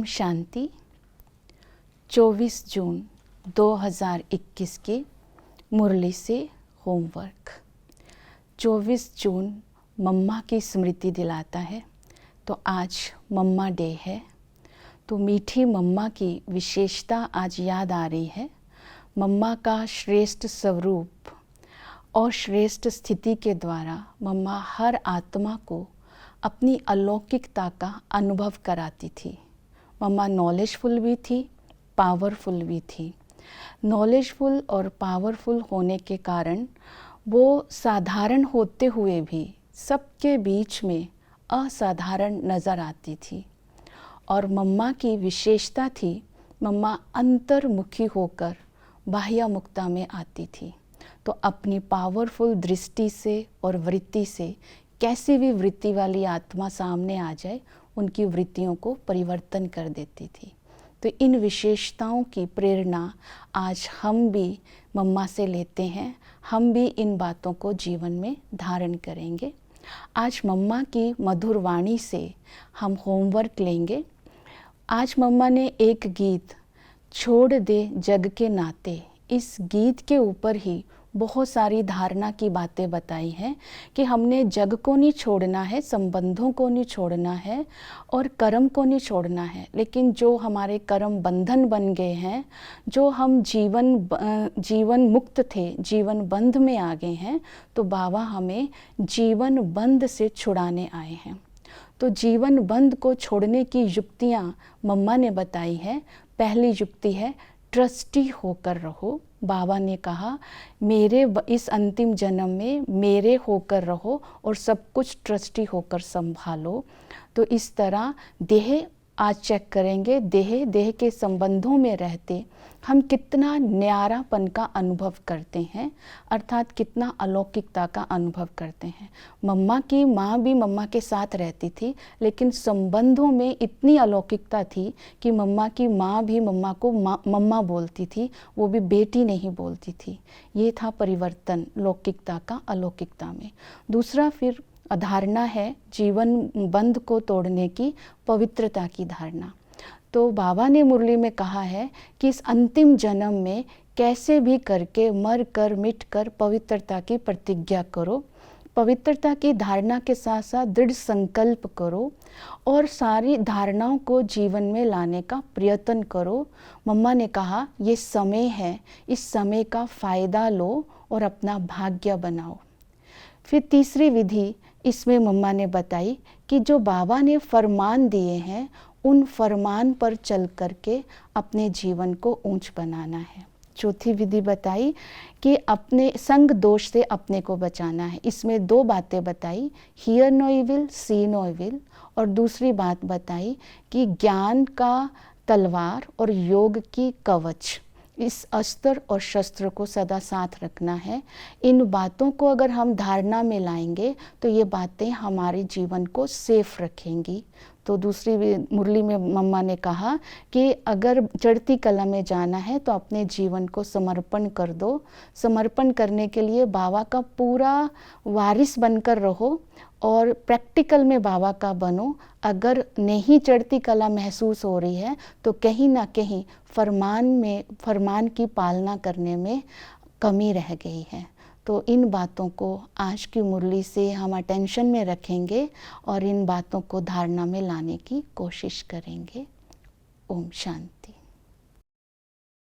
ओम शांति। 24 जून 2021 की मुरली से होमवर्क। 24 जून मम्मा की स्मृति दिलाता है, तो आज मम्मा डे है। तो मीठी मम्मा की विशेषता आज याद आ रही है। मम्मा का श्रेष्ठ स्वरूप और श्रेष्ठ स्थिति के द्वारा मम्मा हर आत्मा को अपनी अलौकिकता का अनुभव कराती थी। मम्मा नॉलेजफुल भी थी, पावरफुल भी थी। नॉलेजफुल और पावरफुल होने के कारण वो साधारण होते हुए भी सबके बीच में असाधारण नज़र आती थी। और मम्मा की विशेषता थी, मम्मा अंतर्मुखी होकर बाह्य मुक्ता में आती थी। तो अपनी पावरफुल दृष्टि से और वृत्ति से कैसी भी वृत्ति वाली आत्मा सामने आ जाए, उनकी वृत्तियों को परिवर्तन कर देती थी। तो इन विशेषताओं की प्रेरणा आज हम भी मम्मा से लेते हैं। हम भी इन बातों को जीवन में धारण करेंगे। आज मम्मा की मधुर वाणी से हम होमवर्क लेंगे। आज मम्मा ने एक गीत छोड़ दे जग के नाते, इस गीत के ऊपर ही बहुत सारी धारणा की बातें बताई हैं कि हमने जग को नहीं छोड़ना है, संबंधों को नहीं छोड़ना है और कर्म को नहीं छोड़ना है। लेकिन जो हमारे कर्म बंधन बन गए हैं, जो हम जीवन मुक्त थे, जीवन बंध में आ गए हैं, तो बाबा हमें जीवन बंध से छुड़ाने आए हैं। तो जीवन बंध को छोड़ने की युक्तियाँ मम्मा ने बताई है। पहली युक्ति है ट्रस्टी होकर रहो। बाबा ने कहा मेरे इस अंतिम जन्म में मेरे होकर रहो और सब कुछ ट्रस्टी होकर संभालो। तो इस तरह देह आज चेक करेंगे, देह के संबंधों में रहते हम कितना न्यारापन का अनुभव करते हैं, अर्थात कितना अलौकिकता का अनुभव करते हैं। मम्मा की माँ भी मम्मा के साथ रहती थी, लेकिन संबंधों में इतनी अलौकिकता थी कि मम्मा की माँ भी मम्मा को मम्मा बोलती थी, वो भी बेटी नहीं बोलती थी। ये था परिवर्तन लौकिकता का अलौकिकता में। दूसरा फिर धारणा है जीवन बंध को तोड़ने की पवित्रता की धारणा। तो बाबा ने मुरली में कहा है कि इस अंतिम जन्म में कैसे भी करके मर कर मिट कर पवित्रता की प्रतिज्ञा करो। पवित्रता की धारणा के साथ साथ दृढ़ संकल्प करो और सारी धारणाओं को जीवन में लाने का प्रयत्न करो। मम्मा ने कहा ये समय है, इस समय का फ़ायदा लो और अपना भाग्य बनाओ। फिर तीसरी विधि इसमें मम्मा ने बताई कि जो बाबा ने फरमान दिए हैं, उन फरमान पर चल करके अपने जीवन को ऊंच बनाना है। चौथी विधि बताई कि अपने संग दोष से अपने को बचाना है। इसमें दो बातें बताई, hear no evil, see no evil. और दूसरी बात बताई कि ज्ञान का तलवार और योग की कवच, इस अस्त्र और शस्त्र को सदा साथ रखना है। इन बातों को अगर हम धारणा में लाएंगे तो ये बातें हमारे जीवन को सेफ रखेंगी। तो दूसरी मुरली में मम्मा ने कहा कि अगर चढ़ती कला में जाना है तो अपने जीवन को समर्पण कर दो। समर्पण करने के लिए बाबा का पूरा वारिस बनकर रहो और प्रैक्टिकल में बाबा का बनो। अगर नहीं चढ़ती कला महसूस हो रही है तो कहीं ना कहीं फरमान की पालना करने में कमी रह गई है। तो इन बातों को आज की मुरली से हम अटेंशन में रखेंगे और इन बातों को धारणा में लाने की कोशिश करेंगे। ओम शांति।